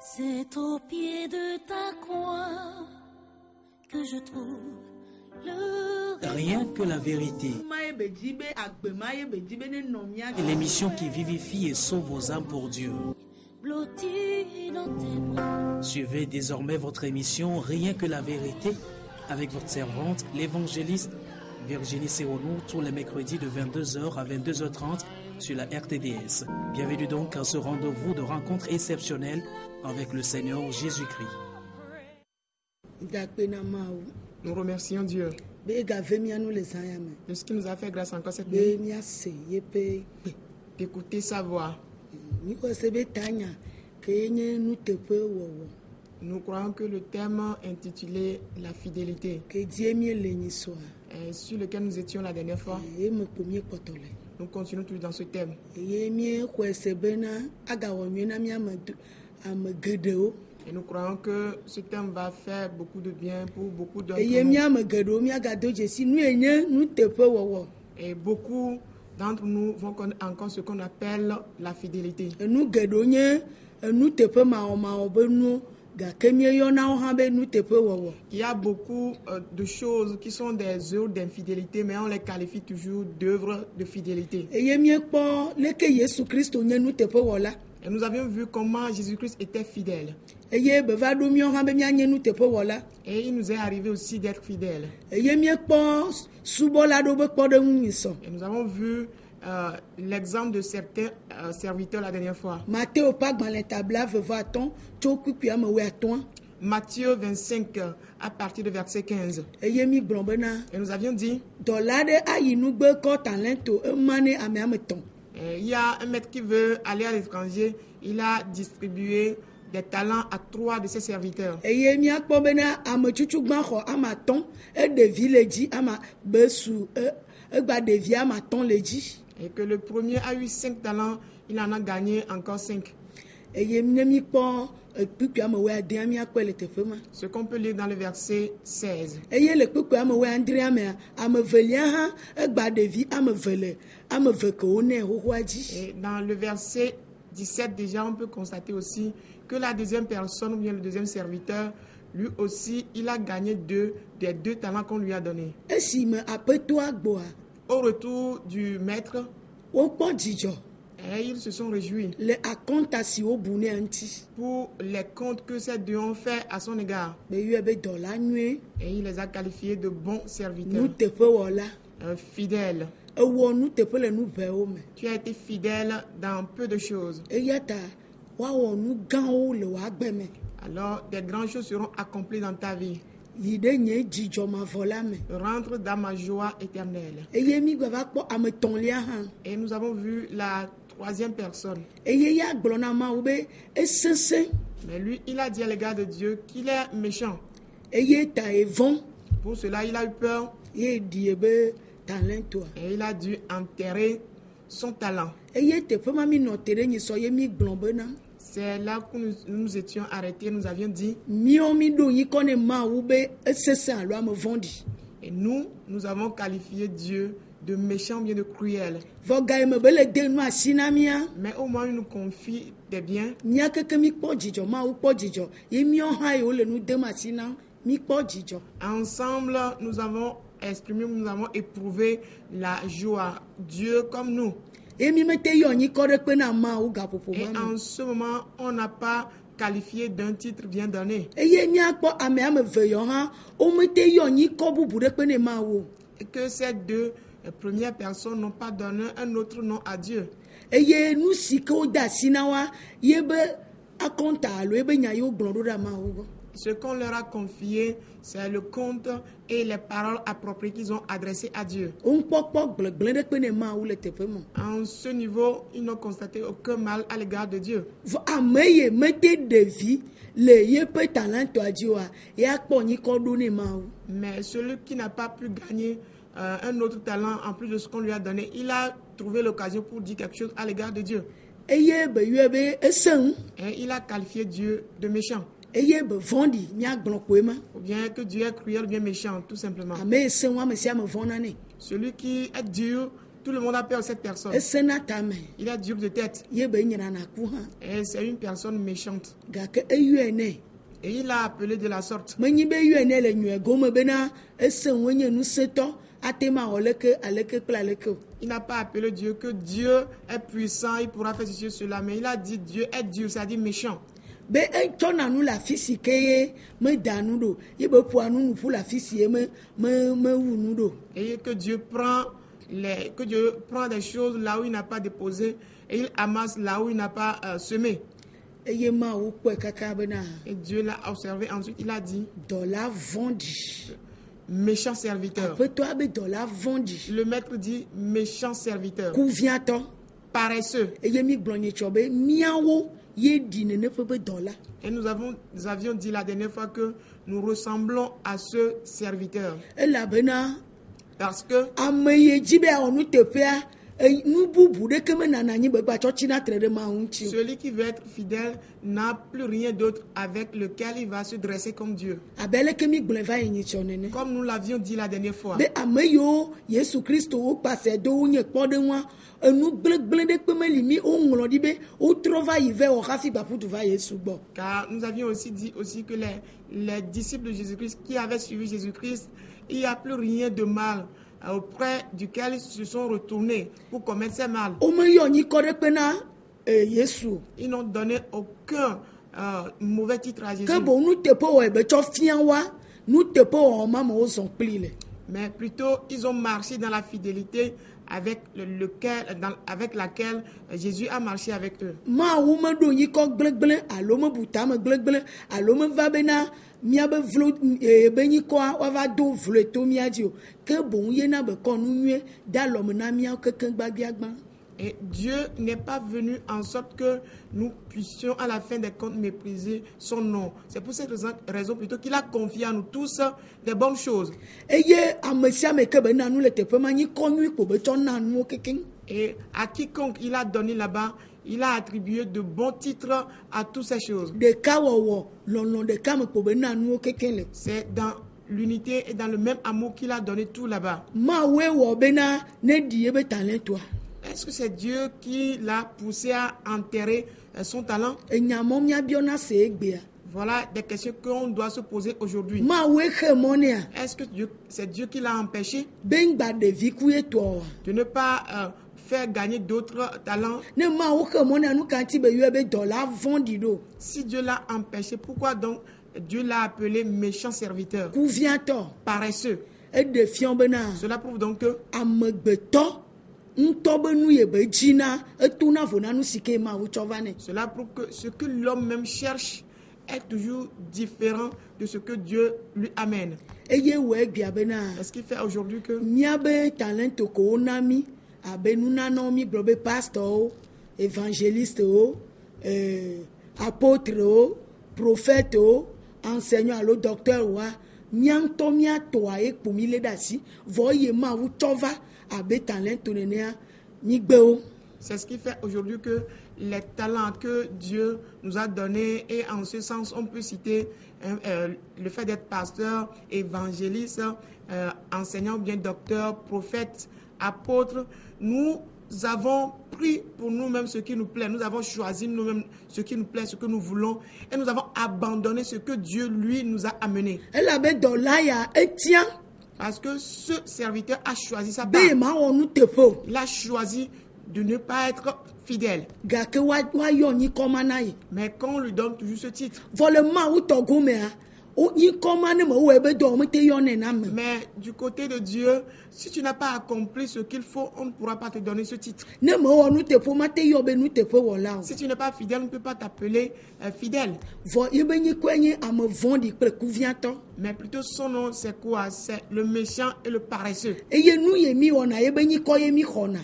C'est au pied de ta croix que je trouve le Rien que la vérité. L'émission qui vivifie et sauve vos âmes pour Dieu. blotti dans tes bras. Suivez désormais votre émission Rien que la vérité avec votre servante, l'évangéliste Virginie Seronou, tous les mercredis de 22h à 22h30 sur la RTDS. Bienvenue donc à ce rendez-vous de rencontre exceptionnelle avec le Seigneur Jésus-Christ. Nous remercions Dieu de ce qu'il nous a fait grâce encore cette nuit, d'écouter sa voix. Nous croyons que le thème intitulé La fidélité, sur lequel nous étions la dernière fois, nous continuons toujours dans ce thème. Et nous croyons que ce thème va faire beaucoup de bien pour beaucoup d'entre nous. Et beaucoup d'entre nous vont connaître encore ce qu'on appelle la fidélité. Il y a beaucoup de choses qui sont des œuvres d'infidélité, mais on les qualifie toujours d'œuvres de fidélité. Et nous avions vu comment Jésus-Christ était fidèle. Et il nous est arrivé aussi d'être fidèle. Et nous avons vu l'exemple de certains serviteurs la dernière fois. Matthieu 25 à partir de verset 15. Et nous avions dit il y a un maître qui veut aller à l'étranger, il a distribué des talents à 3 de ses serviteurs. Et que le premier a eu 5 talents, il en a gagné encore 5. Ce qu'on peut lire dans le verset 16. Et dans le verset 17 déjà, on peut constater aussi que la deuxième personne ou bien le deuxième serviteur, lui aussi, il a gagné des 2 talents qu'on lui a donnés. Au retour du maître, et ils se sont réjouis pour les comptes que ces 2 ont fait à son égard. Et il les a qualifiés de bons serviteurs, fidèles. Tu as été fidèle dans peu de choses. Alors, des grandes choses seront accomplies dans ta vie. Rentre dans ma joie éternelle. Et nous avons vu la 3e personne. Mais lui, il a dit à l'égard de Dieu qu'il est méchant. Pour cela, il a eu peur. Et il a dû enterrer son talent. C'est là que nous étions arrêtés. Nous avions dit. Et nous avons qualifié Dieu de méchant, bien de cruel. Mais au moins, il nous confie des biens. Ensemble, nous avons exprimé, nous avons éprouvé la joie. Dieu comme nous. Et en ce moment, on n'a pas qualifié d'un titre bien donné. Et que ces 2 premières personnes n'ont pas donné un autre nom à Dieu. Ce qu'on leur a confié, c'est le compte et les paroles appropriées qu'ils ont adressées à Dieu. En ce niveau, ils n'ont constaté aucun mal à l'égard de Dieu. Mais celui qui n'a pas pu gagner un autre talent en plus de ce qu'on lui a donné, il a trouvé l'occasion pour dire quelque chose à l'égard de Dieu. Et il a qualifié Dieu de méchant. Ou bien que Dieu est cruel ou bien méchant, tout simplement. Celui qui est dur Tout le monde a peur de cette personne. esena tame Il est dur de tête. ye be nyina na ku ha Et c'est une personne méchante. gake eyuene Et il l'a appelé de la sorte. menyi be yuene le nyue gome bena esenwe nye nuseto atema oleke aleke kple aleke o. Il n'a pas appelé Dieu que Dieu est puissant, il pourra faire ceci, cela. Mais il a dit Dieu est dur, c'est-à-dire méchant. Be etsɔna nu le afi si ke ye meda nu ɖo ye be ƒoa nu nu ƒu le afi si ye mewu nu ɖo. Et que Dieu prend des choses là où il n'a pas déposé et il amasse là où il n'a pas semé. Eye Mawu kpɔe kaka bena Et Dieu l'a observé. Ensuite, il a dit dɔla vɔ̃ɖi. méchant serviteur. Aƒetɔa be dɔla vɔ̃ɖi. Le maître dit méchant serviteur. Kuviatɔ. Paresseux. Eye mi gblɔ nye tsɔ be miawo ye ɖi nene ƒe be dɔla. Et nous avions dit la dernière fois que nous ressemblons à ce serviteur. Elabena Parce que ame ye dzi be awɔ nu teƒea nu bubu ɖeke menana anyi be gbatsɔ tsina tre ɖe Mawu ŋuti o. celui qui veut être fidèle n'a plus rien d'autre avec lequel il va se dresser comme Dieu. Abe leke mi gblɔe va yi nye tsɔ nene. Comme nous l'avions dit la dernière fois. Be ame yiwo Yesu Kristo wo kpase do wo nye kpɔɖeŋua enu gblẽgblẽ ɖe kpe meli mi woŋlɔ ɖi be wotrɔ va yi ve wɔ hafi gbaƒutu va Yesu gbɔ. Car nous avions aussi dit que les disciples de Jésus-Christ qui avaient suivi Jésus-Christ, il n'y a plus rien de mal auprès duquel ils se sont retournés pour commettre ces mal. Womeyɔ nyikɔ ɖe kpe na Yesu. Ils n'ont donné aucun mauvais titre à Jésus. Ke boŋ nu teƒe wɔ ebe tsɔ fia wa nu teƒe wɔ ma me wozɔ kpli le. Mais plutôt, ils ont marché dans la fidélité avec laquelle Jésus a marché avec eux. Mawu meɖo nyikɔ gblẽgblẽ alo mebu tame gblẽgblẽ alo meva bena miabe vlo be nyikɔa woava do vlo to mia dzi o. Ke boŋ yena be kɔ nu nyuie de alɔme na miawo kekeŋ gbagbiagbã. Et Dieu n'est pas venu en sorte que nous puissions à la fin des comptes mépriser son nom. C'est pour cette raison plutôt qu'il a confié à nous tous des bonnes choses. Eye ame sia ame ke be na nu le teƒe ma nyikɔ nyui kpo be tsɔ na nuwo kekeŋ. Et à quiconque il a donné là-bas, il a attribué de bons titres à toutes ces choses. Ɖeka wɔwɔ lɔlɔ ɖeka me kpo be na nuwo kekeŋ le. C'est dans l'unité et dans le même amour qu'il a donné tout là-bas. Mawoe wɔ bena ne ɖi ebe talentòa. Est-ce que c'est Dieu qui l'a poussé à enterrer son talent? Enyamɔ miabiɔna se egbea. Voilà des questions qu'on doit se poser aujourd'hui. Mawoe xe mɔnea. Est-ce que c'est Dieu qui l'a empêché Be ŋgba ɖevi ku etɔa. de ne pas faire gagner d'autres talents? Ne Mawu xe mɔnea nu ka ŋuti be yɔe be dɔla vɔ̃ɖi ɖo. Si Dieu l'a empêché, pourquoi donc Dieu l'a appelé méchant serviteur, Kuviatɔ. paresseux? Eɖe fiɔ bena Cela prouve donc que amegbetɔ ŋutɔ be nu ye be dzina etona vo na nu si ke Mawu tsɔ va nɛ. cela prouve que ce que l'homme même cherche est toujours différent de ce que Dieu lui amène. Eye wɔ egbea bena C'est ce qui fait aujourd'hui que miabe talento ko wona mi abe nunanɔwo mi gblɔ be pastorwo, évangélistewo, apôtrewo, prophètewo, enseignant alo docteurwoa mia ŋutɔ miatɔa ye kpo mi lé ɖe asi vɔ ye Mawu tsɔ va abe talento nenea mi gbewo. c'est ce qui fait aujourd'hui que les talents que Dieu nous a donnés, et en ce sens on peut citer le fait d'être pasteur, évangéliste, enseignant, bien docteur, prophète, apôtre. Nous avons pris pour nous-mêmes ce qui nous plaît, nous avons choisi nous-mêmes ce qui nous plaît, ce que nous voulons, et nous avons abandonné ce que Dieu lui nous a amené. Elabe dɔla ya etia Parce que ce serviteur a choisi sa part. be ma wɔ nu teƒe o. Il a choisi de ne pas être fidèle. Gake woayɔ nyikɔma na ye. Mais quand on lui donne toujours ce titre, Vɔ le Mawu tɔ gomea nyikɔma ne me wɔ ebe dɔ mete yɔnɛ na me. mais du côté de Dieu, si tu n'as pas accompli ce qu'il faut, on ne pourra pas te donner ce titre. Ne me wɔ nu teƒe mate yɔ be nu teƒe wɔla o. Si tu n'es pas fidèle, on ne peut pas t'appeler fidèle. Vɔ yebe nyikɔe nye ame vɔ̃ɖi kple kuviatɔ. Mais plutôt son nom, c'est quoi? C'est le méchant et le paresseux. Eye nu ye mi wɔna yebe nyikɔ ye mi xɔna.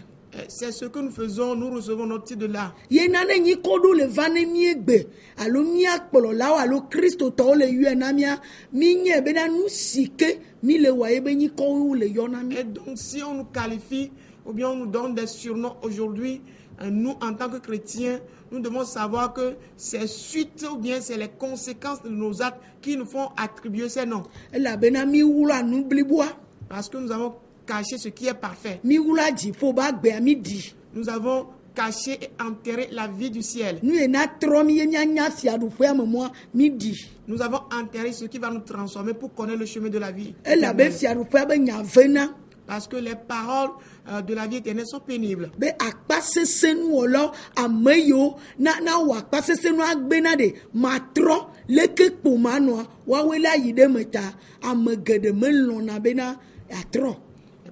C'est ce que nous faisons, nous recevons notre titre de là. Ye nane nyikɔ ɖo le va ne miegbe alo mia kplɔlawo alo kristotɔwo le yɔe na mia mi nye bena nu si ke mi le wɔ yebe nyikɔwo le yɔ na mi. Et donc, si on nous qualifie ou bien on nous donne des surnoms aujourd'hui, nous, en tant que chrétiens, nous devons savoir que c'est suite ou bien c'est les conséquences de nos actes qui nous font attribuer ces noms. Elabena mi wura nu bliboa. Parce que nous avons caché ce qui est parfait. Mi wula dziƒo ba gbea mi di. Nous avons caché et enterré la vie du ciel. Nu ye na trɔ mi ye mianya fiaɖuƒea me mɔa mi di. Nous avons enterré ce qui va nous transformer pour connaître le chemin de la vie. Elabe fiaɖuƒea be nya vena. Parce que les paroles de la vie éternelle sont pénibles. Be akpasesẽnuwɔlawo ame yiwo na wɔ akpasesẽnu agbena ɖe matrɔ leke kpomanɔa woawoe la yi ɖe me ta ame geɖe melɔ̃na bena atrɔ.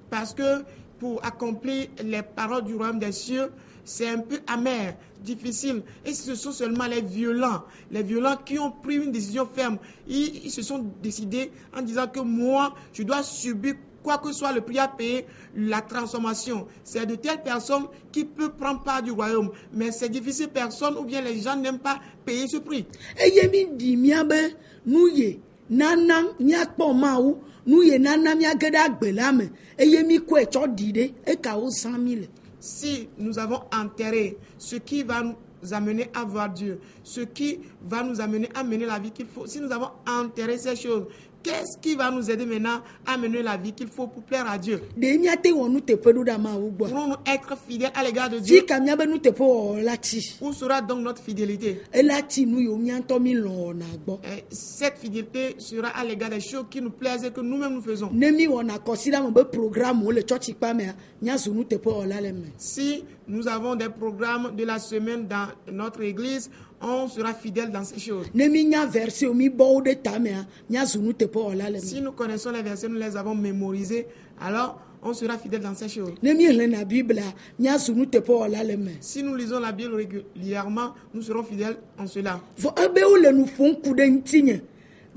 Parce que pour accomplir les paroles du royaume des cieux, c'est un peu amer, difficile. Et ce sont seulement les violents qui ont pris une décision ferme. Ils se sont décidés en disant que moi, je dois subir quoi que soit le prix à payer, la transformation. C'est de telles personnes qui peuvent prendre part du royaume. Mais ces difficiles personnes ou bien les gens n'aiment pas payer ce prix. Eye mi di miabe nu ye nana miakpɔ Mawu nu ye nana miage ɖe agbe la me eye mi kɔe tsɔ di ɖe ekawo 100 000. Si nous avons enterré ce qui va nous amener à voir Dieu, ce qui va nous amener à mener la vie qu'il faut, si nous avons enterré ces choses, qu'est-ce qui va nous aider maintenant à mener la vie qu'il faut pour plaire à Dieu? De miate wɔ nu teƒe ɖo ɖe Mawu gbɔ. Pourrons-nous être fidèles à l'égard de Dieu? Sika miabe nu teƒe wɔwɔ la tsi. Où sera donc notre fidélité? Ela tsi nu yiwo miantɔ mi lɔ̃ wɔna gbɔ. Cette fidélité sera à l'égard des choses qui nous plaisent et que nous-mêmes nous faisons. Ne mi wɔna kɔsiɖa me be programme wo le tsɔtsikpa mea miazu nu teƒe wɔla le me. Si nous avons des programmes de la semaine dans notre église, on sera fidèle dans ces choses. Ne mi nya verset wo mi bɔ wo ɖe ta mea miazu nu teƒe wɔla le Si me. nous connaissons les versets, nous les avons mémorisés, alors on sera fidèle dans ces choses. Ne mi hlẽna Biblia miazu nu teƒe wɔla le me. Si nous lisons la Bible régulièrement, nous serons fidèles en cela. Vɔ ebe wo le nu ƒom ku ɖe ŋutinye.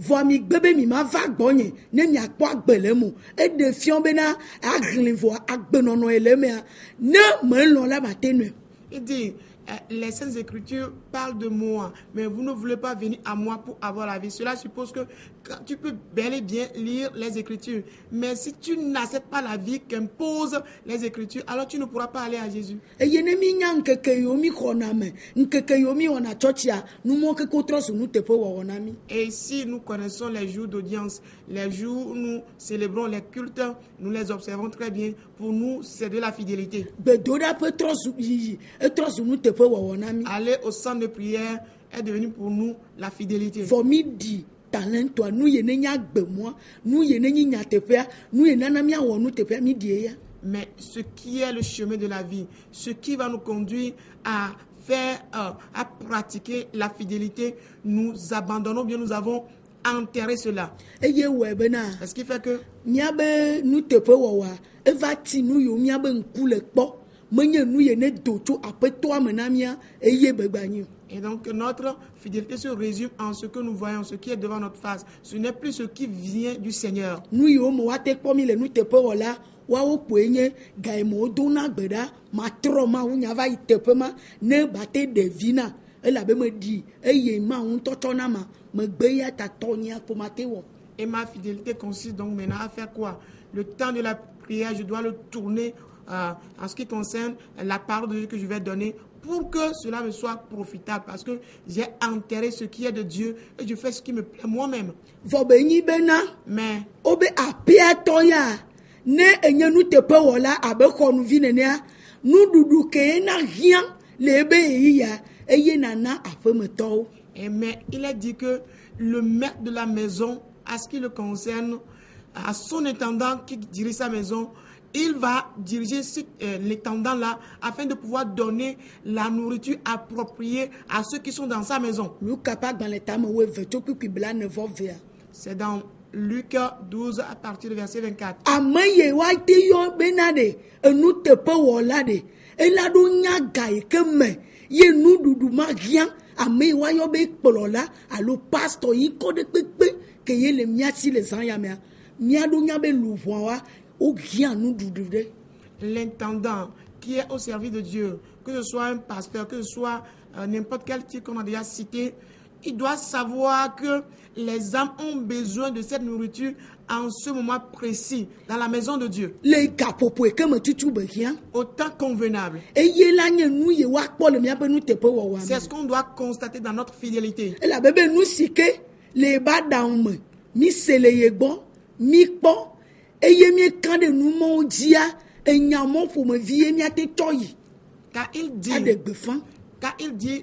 Vɔ mi gbe be mi ma va gbɔnye ne miakpɔ agbe le mo. Eɖe fiɔ bena ahlẽ vɔ agbenɔnɔ ye le mea ne melɔ̃ la mate nɔe. Il dit, les Saintes Écritures parlent de moi, mais vous ne voulez pas venir à moi pour avoir la vie. Cela suppose que tu peux bel et bien lire les Écritures, mais si tu n'acceptes pas la vie qu'imposent les Écritures, alors tu ne pourras pas aller à Jésus. Eye ne mi nya ŋkeke yiwo mi xɔna me, ŋkeke yiwo mi wɔna tsɔtsia, nu mɔ keke wotrɔ su nu teƒe wɔwɔ na mi. Et si nous connaissons les jours d'audience, les jours où nous célébrons les cultes, nous les observons très bien. Pour nous, c'est de la fidélité. Gbedoɖaƒe trɔ su yiyi, etrɔ su nu teƒe wɔwɔ na mi. Aller au centre de prière est devenu pour nous la fidélité. Vɔ mi di talentɔa nu ye ne nya gbemɔa, nu ye ne nyi nyateƒea, nu ye nana miawɔ nu teƒea mi die ya. Mais ce qui est le chemin de la vie, ce qui va nous conduire à faire, à pratiquer la fidélité, nous abandonnons bien, nous avons enterré cela. Eye wɔe bena Ce qui fait que miabe nu teƒe wɔwɔa eva ti nu yiwo miabe ŋku le kpɔ menye nu ye ne do tso aƒetɔa me na mia eye begbanyi o. et donc notre fidélité se résume en ce que nous voyons, ce qui est devant notre face. Ce n'est plus ce qui vient du Seigneur. Nu yiwo me woate kpɔ mi le nu teƒe wɔla woawo kpoe nye ga yi me wodona gbe ɖa matrɔ Mawu nya va yi teƒe ma ne bate ɖevi na elabe meɖi eye Mawu ŋutɔ tsɔ na ma megbe ya ta tɔnyia kpo mate wɔ. Et ma fidélité consiste donc maintenant à faire quoi? Le temps de la prière, je dois le tourner en ce qui concerne la parole de Dieu que je vais donner pour que cela me soit profitable, parce que j'ai enterré ce qui est de Dieu et je fais ce qui me plaît moi-même. Vɔ be nyi bena Mais wobe aƒea tɔ ya ne enye nu teƒe wɔla abe xɔnuvi nenea nuɖuɖu ke na hiã le ebe yeyiya eye nana aƒemetɔwo. mais il est dit que le maître de la maison, à ce qui le concerne, à son intendant qui dirige sa maison, il va diriger l'intendant-là afin de pouvoir donner la nourriture appropriée à ceux qui sont dans sa maison. Lukapa gbalẽ tame wo eve tso kpikpi blaene-vɔ-vea. C'est dans Luc 12 à partir du verset 24. Ame ye woate yɔ bena ɖe enu teƒe wɔla ɖe ela ɖo nya ga yi ke me ye nuɖuɖu ma hiã ame yi woayɔ be kplɔla alo pastor yi kɔ ɖe kpekpe ke ye le mia si le zã ya mea mia ɖo nya be luʋɔa wo hiã nuɖuɖu ɖe. L'intendant qui est au service de Dieu, que ce soit un pasteur, que ce soit n'importe quel titre qu'on a déjà cité, il doit savoir que les âmes ont besoin de cette nourriture en ce moment précis, dans la maison de Dieu. Le gaƒoƒo yi ke me tutu be hiã. Au temps convenable. Eye la nye nu ye woakpɔ le miaƒe nu teƒe wɔwɔa C'est me. ce qu'on doit constater dans notre fidélité. Elabe be nu si ke le ba ɖaŋu me mi se le ye gbɔ mi kpɔ eye mi kan de nu mo dia enyamo pour me vie mi ate toyi Car il dit, adegbe fan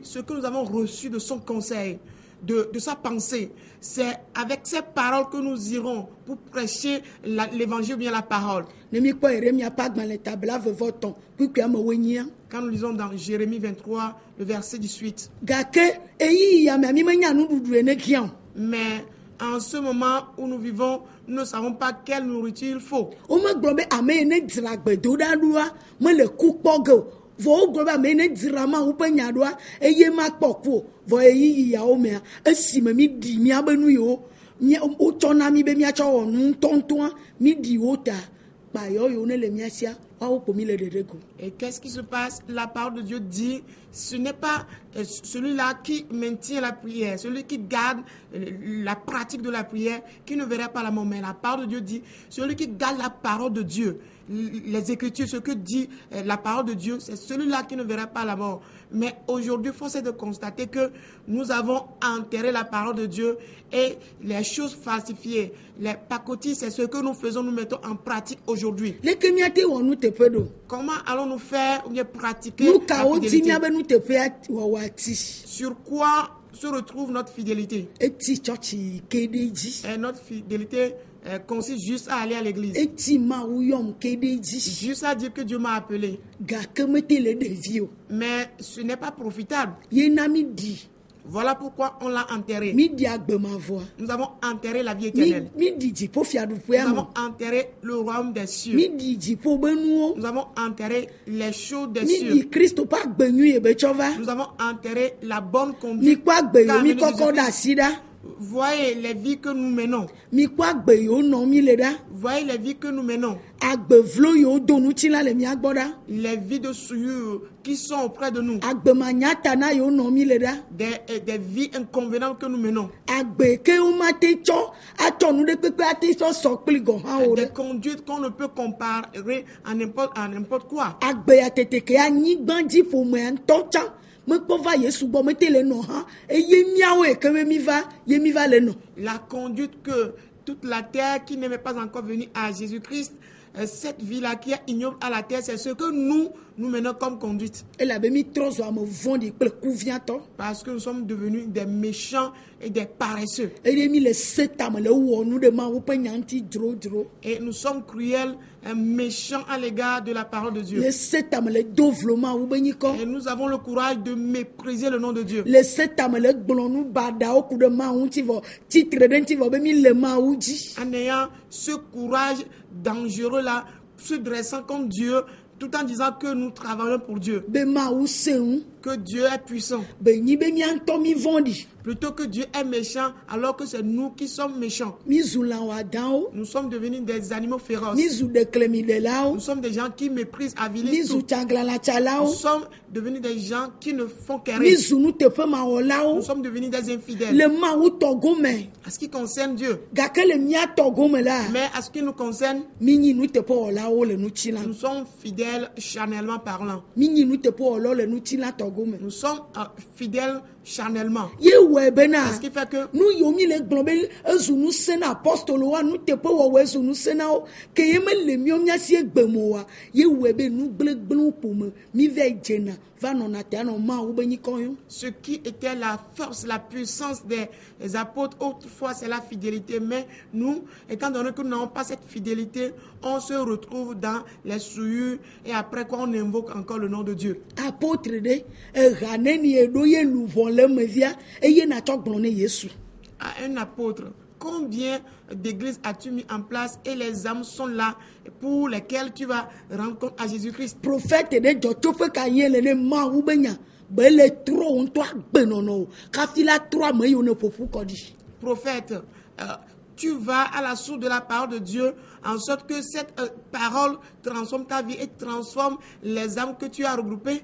ce que nous avons reçu de son conseil, de sa pensée, c'est avec ces paroles que nous irons pour prêcher l'évangile ou bien la parole. ne mi ko ere mi apa gban le tabla vevo ton kuku am wenyia Quand nous lisons dans Jérémie 23, le verset 18. gake eyi ya mi me nya nu dudu ene kian Mais en ce moment où nous vivons, nous ne savons pas quelle nourriture il faut. o me gbo be ame ene dra gbedo da duwa me le ku kpoge vo gbo be ame ene dra ma u pe nya doa eye ma kpoku vo eyi ya o me esi me mi di mi abenu yo mi o chona mi be mi acho onu tonton mi di o ta pa yo yo ne le mi asia wa o po mi le dedego. Et qu'est-ce qui se passe? La parole de Dieu dit, ce n'est pas celui-là qui maintient la prière, celui qui garde la pratique de la prière, qui ne verra pas la mort. Mais la parole de Dieu dit, celui qui garde la parole de Dieu, les Écritures, ce que dit la parole de Dieu, c'est celui-là qui ne verra pas la mort. Mais aujourd'hui, force est de constater que nous avons enterré la parole de Dieu et les choses falsifiées, les pacotilles, c'est ce que nous faisons, nous mettons en pratique aujourd'hui. Le ke mi ate wo nu tepe do Comment allons-nous faire ou bien pratiquer nu la ka o ti mi fidélité? abe nu tepe wa wati Sur quoi se retrouve notre fidélité? eti church kedeji Et notre fidélité consiste juste à aller à l'église, eti ma u yom kedeji juste à dire que Dieu m'a appelé. gake me te le devi o Mais ce n'est pas profitable. ye na mi di Voilà pourquoi on l'a enterré. mi di agbe ma voix Nous avons enterré la vie éternelle. mi di jipo fiadupu Nous amo avons enterré le royaume des cieux. mi di jipo benuo Nous avons enterré les choses des mi cieux. di Kristo pa gbenyu ye be chova Nous avons enterré la bonne mi conduite. ko agbe yo qu'a mi amené koko Jésus-Christ. da sida Voyez les vies que nous menons. mi ko agbe yo no mi le da Voyez les vies que nous menons. agbe vlo yo do nu ti la le mi agboda Les vies de souillure qui sont auprès de nous. agbe ma nyata na yo no mi le da Des vies inconvénientes que nous menons. agbe ke o ma te cho ato nu de pepe ate so so pli go ha o Des de conduites qu'on ne peut comparer à n'importe quoi. agbe ya tete ke anyigban di fo me nto cha me kpo va Yesu bo me te le no ha eye miawo e ke mi va ye mi va le no La conduite que toute la terre qui n'aimait pas encore venir à Jésus-Christ, cette vie-là qui est ignoble à la terre, c'est ce que nous menons comme conduite. e la be mi trozo am vondi pe kuviato Parce que nous sommes devenus des méchants et des paresseux. e de mi le setam le wo nu de ma wo pe nyanti dro Et nous sommes cruels, méchants à l'égard de la parole de Dieu. le setam le dovloma wo be ni ko Et nous avons le courage de mépriser le nom de Dieu. le setam le gblonu bada o ku de ma unti vo titre de nti vo be mi le ma uji En ayant ce courage dangereux-là, se dressant contre Dieu, tout en disant que nous travaillons pour Dieu, be ma u seun que Dieu est puissant, be ni be mi anto mi vondi plutôt que Dieu est méchant, alors que c'est nous qui sommes méchants. mi zulan wa dan o Nous sommes devenus des animaux féroces. mi zu de klemi de la o Nous sommes des gens qui méprisent, mi avilisent zu tout. changla la chala Nous o sommes devenus des gens qui ne font mi qu'errer. zu nu tepe ma o la o Nous sommes devenus des infidèles. le ma u togo me À ce qui concerne Dieu, gake le mi togo me la mais à ce qui nous concerne, mi nyi nu tepe o la o le nu chila nous sommes fidèles charnellement parlant. mi nyi nu tepe o lo le nu chila togo me Nous sommes fidèles charnellement. ye we be na Ce qui fait que nu yo mi le gblɔ be ezu nu sena apɔstolo wa nu teƒe wɔwɔ ezu nu sena wo ke ye me le miɔ miasi egbe mo wa ye wɔe be nu gblẽgblẽwo ƒome mi va dzena va nɔna te anɔ Mawu be nyikɔ yɔ ce qui était la force, la puissance des apôtres, autrefois c'est la fidélité. Mais nous, étant donné que nous n'avons pas cette fidélité, on se retrouve dans les souillures et après quoi on invoque encore le nom de Dieu. apôtre de eha ne ni eɖo ye luʋɔ le me via eye natsɔ gblɔ ne Yesu À un apôtre, combien d'églises as-tu mis en place et les âmes sont là pour lesquelles tu vas rendre compte à Jésus-Christ? prophète de dzɔtsoƒe ka ye le ne Mawu be nya be le trɔ ŋutɔ agbenɔnɔ o kafi la trɔ ame yiwo ne ƒoƒu kɔ ɖi. Prophète, tu vas à la source de la parole de Dieu en sorte que cette parole transforme ta vie et transforme les âmes que tu as regroupées.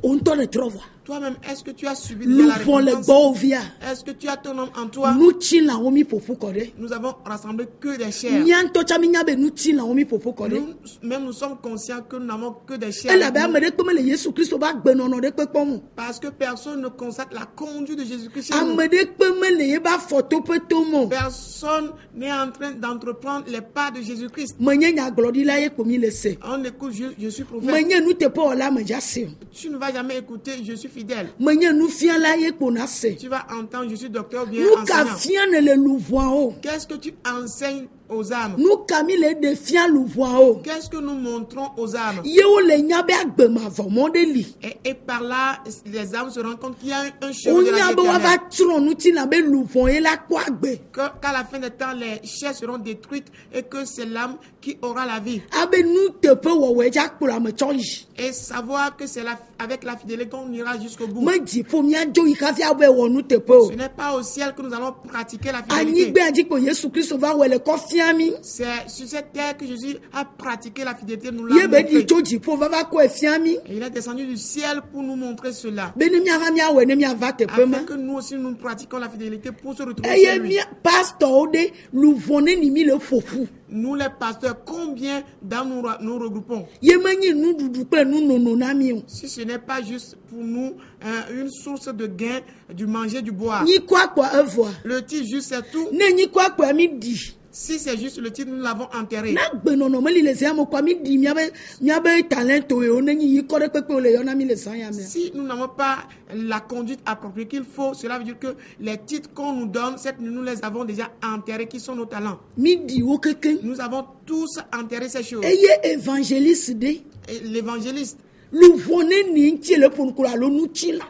O ŋutɔ le trɔ va Toi-même, est-ce que tu as subi déjà la Luvon le repentance? bovia. Est-ce que tu as ton homme en toi? Nous tîn la omi popo kode. Nous avons rassemblé que des chairs. Nyanto chaminya be nous tîn la omi popo kode. Nous-mêmes, nous sommes conscients que nous n'avons que des chairs. Elle a avec nous. bien me dekpe me le Yesu Christo ba gbenono de pepomo. Parce que personne ne constate la conduite de Jésus-Christ chez nous. Ame dekpe me le ye ba photo petomo. Personne n'est en train d'entreprendre les pas de Jésus-Christ. Menye nya glodila ye komi le se. On écoute, je suis prophète. Menye nous te po la me jase. Tu ne vas jamais écouter, je suis fidèle. Menye nous fian la ye kona se. Tu vas entendre, je suis docteur ou bien Nous ka enseignant. fian le luvon o. Qu'est-ce que tu enseignes aux âmes? Nous kami le de fian luvon o. Qu'est-ce que nous montrons aux âmes? Ye o le nya be agbema vomon de li. Et par là, les âmes se rendent compte qu'il y a un O chemin de la nya vie be wa va éternelle. tron nous ti na be luvon e la kwa gbe. Qu'à la fin des temps, les chairs seront détruites et que c'est l'âme qui aura la vie. Abe nous te pe wo we ja kpura me choyi. Et savoir que c'est avec la fidélité qu'on ira jusqu'au bout. Me di po mia jo yi ka fi abe wo nous te pe o. Ce n'est pas au ciel que nous allons pratiquer la Anyi fidélité. gbe aji ko Yesu Christo va we le ko fian mi. C'est sur cette terre que Jésus a pratiqué la fidélité. Nous Ye l'a be di montré. jo di po va ko e fian mi. Et il est descendu du ciel pour nous montrer cela. Be ni mia ha mia we ne mia va te pe ma. Afin que nous aussi nous pratiquions la fidélité pour se retrouver Eye chez lui. mia pastor o de luvon ni mi le fofu. Nous les pasteurs, combien d'âmes nous regroupons? Ye menyi nous dudu pe nous nono na mi o. Si ce n'est pas juste pour nous une source de gain, du manger, du boire. Ni kwa evoa. Le titre juste c'est tout. Ne ni kwa mi di. Si c'est juste le titre, nous l'avons enterré. Na gbenono me li le zia mo kwa mi di mia be talent o e o ne ni yi ko de pepe o le yo na mi le san ya me. Si nous n'avons pas la conduite appropriée qu'il faut, cela veut dire que les titres qu'on nous donne, nous les avons déjà enterrés, qui sont nos talents. Mi di o keken. Nous avons tous enterré ces choses. Eye évangéliste de Et l'évangéliste, luvone ni nti le pon kura lo nu ti la.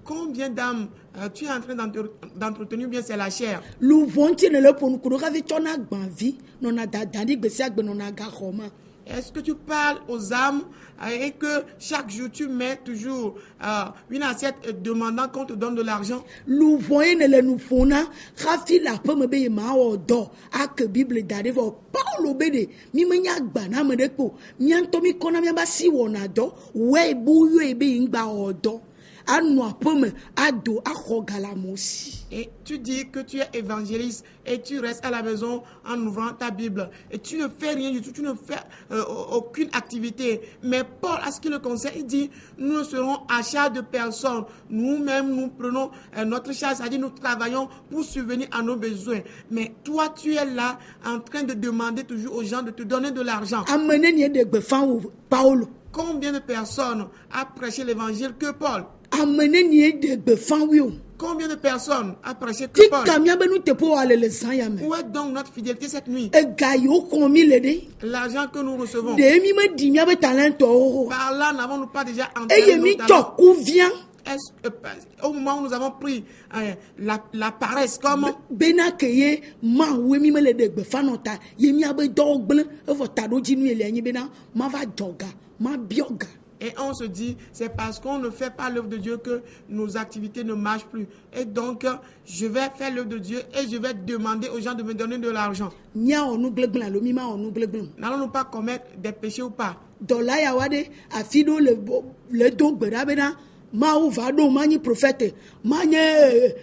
combien d'âmes tu es en train d'entretenir, bien c'est la chair. Luvon ti le pon kura ka vi tona gbanvi no na dadani gbese agbe no na ga khoma. Est-ce que tu parles aux âmes et que chaque jour tu mets toujours une assiette demandant qu'on te donne de l'argent? Luvon ne le nu fona ka fi la pe me be ma o do ak bible dade vo Paulo bede mi me nya gba na me de ko mi anto mi kona mi ba si wona do we bu yo e be ngba o do anu apome ado akogalamosi. Et tu dis que tu es évangéliste et tu restes à la maison en ouvrant ta Bible. Et tu ne fais rien du tout, tu ne fais aucune activité. Mais Paul, à ce qu'il le conseille, il dit, nous ne serons à charge de personne. Nous-mêmes, nous prenons notre charge, c'est-à-dire nous travaillons pour subvenir à nos besoins. Mais toi, tu es là en train de demander toujours aux gens de te donner de l'argent. Amene ni de gbe fa Paulo. Combien de personnes a prêché l'évangile que Paul? Amene ni de gbe fa wi o. Combien de personnes a prêché Ti que Paul? kamia be nu te po ale le san ya me. Où est donc notre fidélité cette nuit? E ga yo komi le de. L'argent que nous recevons. De mi me di mia be talent o. Par là, n'avons-nous pas déjà E enterré ye nos mi talents? choku vient. Au moment où nous avons pris la paresse, comme Bena keye ma we mi me le de gbe fa no ta. Ye mi abe do gble e vo ta do ji nu ele anyi bena ma va joga, ma bioga. et on se dit, c'est parce qu'on ne fait pas l'œuvre de Dieu que nos activités ne marchent plus. Et donc, je vais faire l'œuvre de Dieu et je vais demander aux gens de me donner de l'argent. N'allons-nous pas commettre des péchés ou pas? Dola ya wade afido le do gbera bena ma o va do mani prophète manye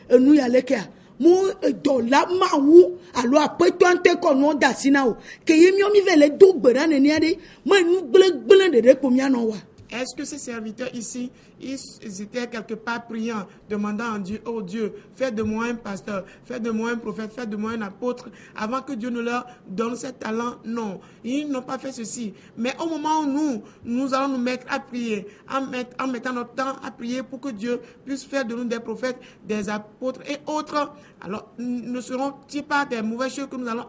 enu ya lekea mu dola ma wu alo apeto ante ko no da sina o ke yemi omi vele do gbera ne ni ade ma nu gble de ko mi anowa. Est-ce que ces serviteurs ici, ils étaient quelque part priant, demandant à Dieu, oh Dieu, fais de moi un pasteur, fais de moi un prophète, fais de moi un apôtre, avant que Dieu ne leur donne ces talents? Non, ils n'ont pas fait ceci. Mais au moment où nous allons nous mettre à prier, en mettant notre temps à prier pour que Dieu puisse faire de nous des prophètes, des apôtres et autres, alors ne seront-ils pas des mauvaises choses que nous allons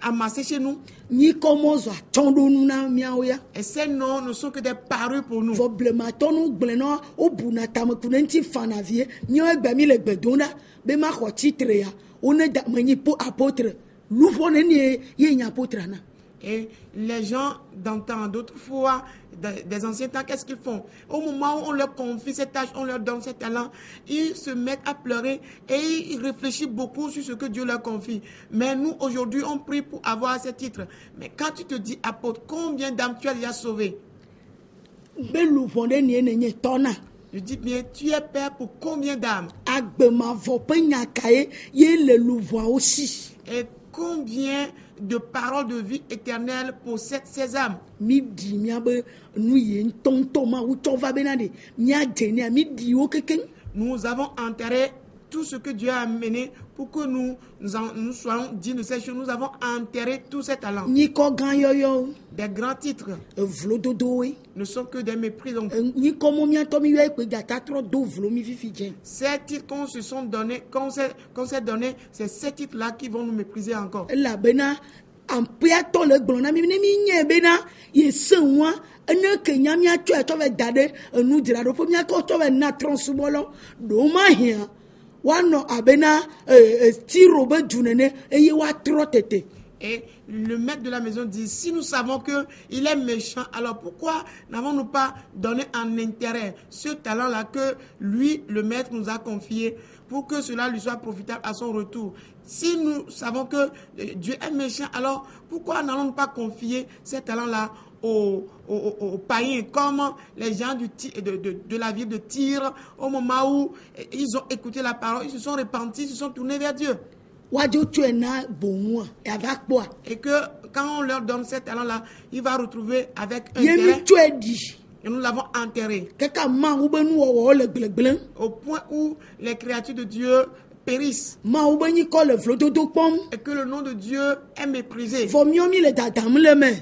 amasser chez nous? Ni comment ça tondo nous na miaoya. Et ces noms ne sont que des paroles pour nous. Problème tonu gbleno obuna tamakunenti fanavie nyo egbami le gbedona be ma ko titre ya one da mani po apôtre louvone ni ye nya apôtre na. Et les gens d'antan, d'autres fois, des anciens temps, qu'est-ce qu'ils font? Au moment où on leur confie ces tâches, on leur donne ces talents, ils se mettent à pleurer et ils réfléchissent beaucoup sur ce que Dieu leur confie. Mais nous, aujourd'hui, on prie pour avoir ces titres. Mais quand tu te dis apôtre, combien d'âmes tu as déjà sauvé? Be louvone ni enye tona. Je dis bien, tu es père pour combien d'âmes? agbemavɔ ƒe nyakae ye le luʋɔa aussi. Et combien de paroles de vie éternelle possèdent ces âmes? Mi ɖi miabe nu ye ŋutɔŋutɔ mawu tsɔ va bena ɖe miadze nea mi ɖi wo kekeŋ. Nous avons enterré tout ce que Dieu a amené pour que nous soyons dignes de ces choses. Nous avons enterré tous ces talents. Nyikɔ gã yɔyɔwo, Des grands titres vlododowoe. ne sont que des mépris. Donc, Nyikɔ mo miatɔ mi yɔ ekpe gata trɔ do vlo mi fifi dze. ces titres qu'on se sont donnés, qu'on s'est donné, c'est ces titres-là qui vont nous mépriser encore. Elabena ampeatɔ le gblɔ na mi ne mi nye bena ye se ŋua ene ke nya miatsɔe tsɔ vɛ da ɖe enudzraɖoƒe miakɔ tsɔ vɛ na trɔ̃subɔlɔ ɖo ma hĩa woanɔ abena tiro be du nene eye woatrɔ tete. Et le maître de la maison dit, si nous savons qu'il est méchant, alors pourquoi n'avons-nous pas donné en intérêt ce talent-là que lui, le maître, nous a confié pour que cela lui soit profitable à son retour? Si nous savons que Dieu est méchant, alors pourquoi n'allons-nous pas confier ces talents-là aux païens, comme les gens de la ville de Tyr, au moment où ils ont écouté la parole, ils se sont repentis, ils se sont tournés vers Dieu. Et que quand on leur donne ces talents-là, il va retrouver avec un terrain. Et nous l'avons enterré. Au point où les créatures de Dieu périssent. Et que le nom de Dieu est méprisé.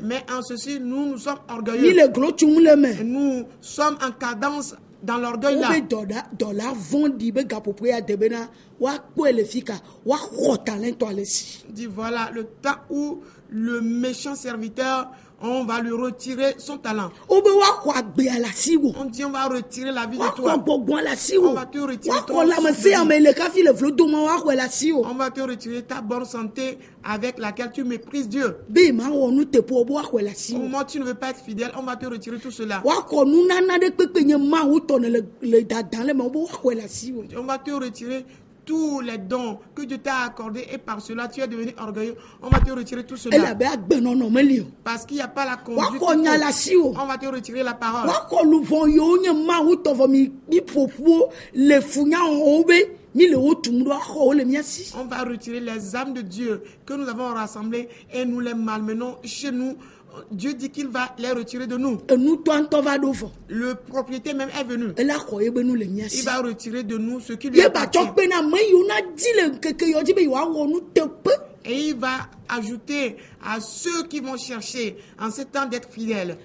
Mais en ceci, nous sommes orgueilleux. Et nous sommes en cadence dans l'orgueil là. Dit voilà le temps où le méchant serviteur, on va lui retirer son talent. On dit on va retirer la vie de toi. On va te retirer ton on va te retirer ta bonne santé avec laquelle tu méprises Dieu. Au moment où tu ne veux pas être fidèle, on va te retirer tout cela. On va te retirer tous les dons que Dieu t'a accordés et par cela tu es devenu orgueilleux. On va te retirer tout cela. Parce qu'il n'y a pas la conduite. On va te retirer la parole. On va retirer les âmes de Dieu que nous avons rassemblées et nous les malmenons chez nous. Dieu dit qu'il va les retirer de nous. Le propriétaire même est venu. Il va retirer de nous ce qui lui appartient. Et il va ajouter à ceux qui vont chercher en ce temps d'être fidèles.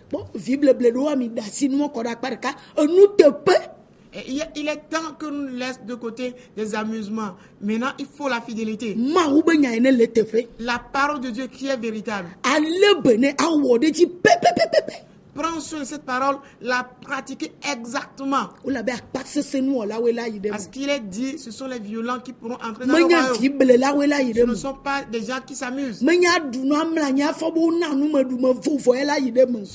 Et il est temps que nous laissions de côté des amusements. Maintenant, il faut la fidélité. La parole de Dieu qui est véritable. Prends soin de cette parole, la pratiquer exactement. Parce qu'il est dit, ce sont les violents qui pourront entrer dans le royaume. Ce ne sont pas des gens qui s'amusent. Ce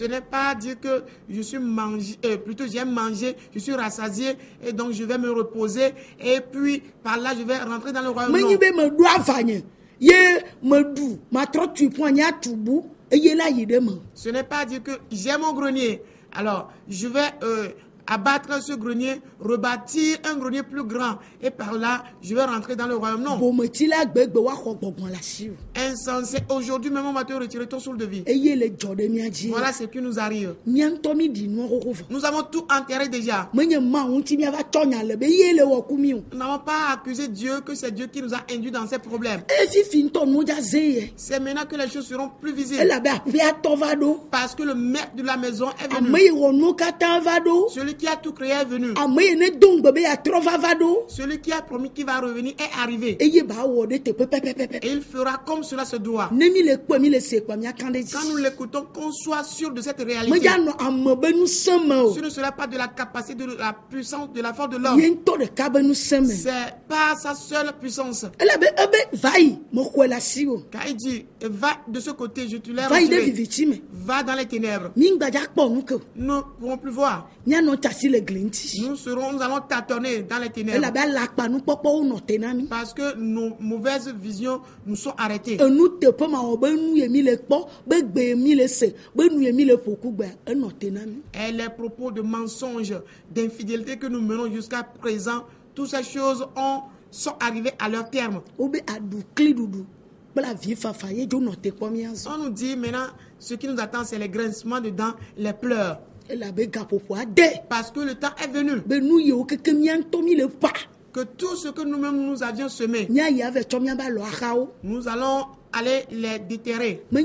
n'est pas dire que je suis mangé, plutôt j'aime manger, je suis rassasié et donc je vais me reposer et puis par là je vais rentrer dans le royaume. Ce n'est pas dire que j'ai mon grenier. Alors, je vais abattre ce grenier, rebâtir un grenier plus grand. Et par là, je vais rentrer dans le royaume. Non. Insensé. Aujourd'hui même, on va te retirer ton soul de vie. Voilà ce qui nous arrive. Nous avons tout enterré déjà. Nous n'avons pas accusé Dieu que c'est Dieu qui nous a induits dans ces problèmes. C'est maintenant que les choses seront plus visibles. Parce que le maître de la maison est venu. Celui qui a tout créé est venu. Celui qui a promis qu'il va revenir est arrivé. Et il fera comme cela se doit. Quand nous l'écoutons, qu'on soit sûr de cette réalité. Ce ne sera pas de la capacité, de la puissance, de la force de l'homme. C'est pas sa seule puissance. Car il dit, va de ce côté, je te l'ai retiré. Va dans les ténèbres. Nous ne pourrons plus voir. Nous nous allons tâtonner dans les ténèbres. Parce que nos mauvaises visions nous sont arrêtées. Et les propos de mensonges, d'infidélité que nous menons jusqu'à présent, toutes ces choses sont arrivées à leur terme. On nous dit maintenant, ce qui nous attend, c'est les grincements de dents, les pleurs. Parce que le temps est venu. Que tout ce que nous-mêmes nous avions semé, nous allons aller les déterrer. Nous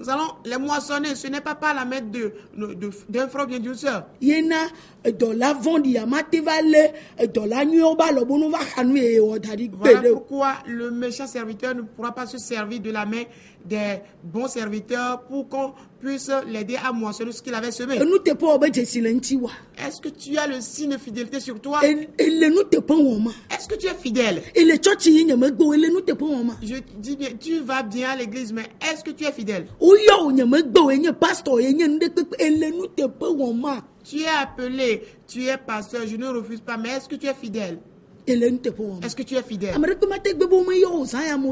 allons les moissonner. Ce n'est pas par la main d'un frère bien d'une sœur. Voilà pourquoi le méchant serviteur ne pourra pas se servir de la main des bons serviteurs pour qu'on puisse l'aider à moissonner ce qu'il avait semé. Est-ce que tu as le signe de fidélité sur toi? Est-ce que tu es fidèle? Je dis bien, tu vas bien à l'église, mais est-ce que tu es fidèle? Tu es appelé, tu es pasteur, je ne refuse pas, mais est-ce que tu es fidèle? Est-ce que tu es fidèle?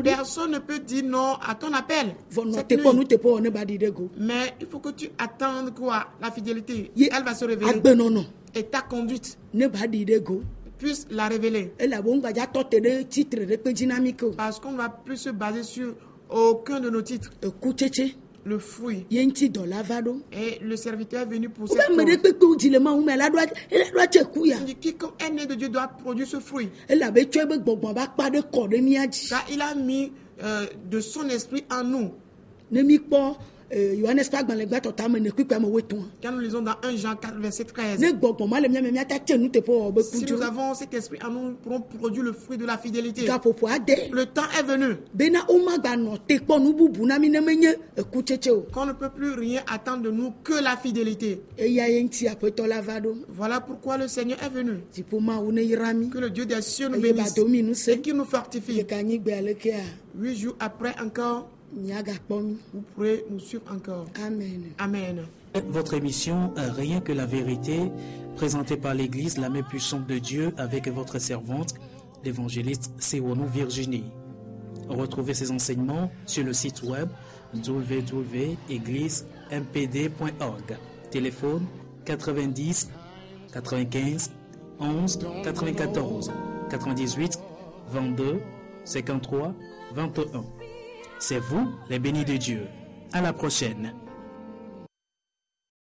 Personne ne peut dire non à ton appel. Mais il faut que tu attendes quoi? La fidélité. Elle va se révéler. Et ta conduite puisse la révéler. Parce qu'on ne va plus se baser sur aucun de nos titres. Le fruit. Et le serviteur est venu pour cette cause. Quiconque est né de Dieu doit produire ce fruit. Car il a mis de son esprit en nous. Quand nous lisons dans 1 Jean 4, verset 13. Si nous avons cet esprit en nous, nous pourrons produire le fruit de la fidélité. Le temps est venu. Qu'on ne peut plus rien attendre de nous que la fidélité. Voilà pourquoi le Seigneur est venu. Que le Dieu des cieux nous bénisse et qu'il nous fortifie. 8 jours après encore, vous pourrez nous suivre encore. Amen. Amen. Votre émission Rien que la vérité, présentée par l'Église, la main puissante de Dieu, avec votre servante, l'évangéliste Sewonou Virginie. Retrouvez ces enseignements sur le site web www.égliseMPD.org. Téléphone 90 95 11 94 98 22 53 21. C'est vous, les bénis de Dieu. À la prochaine.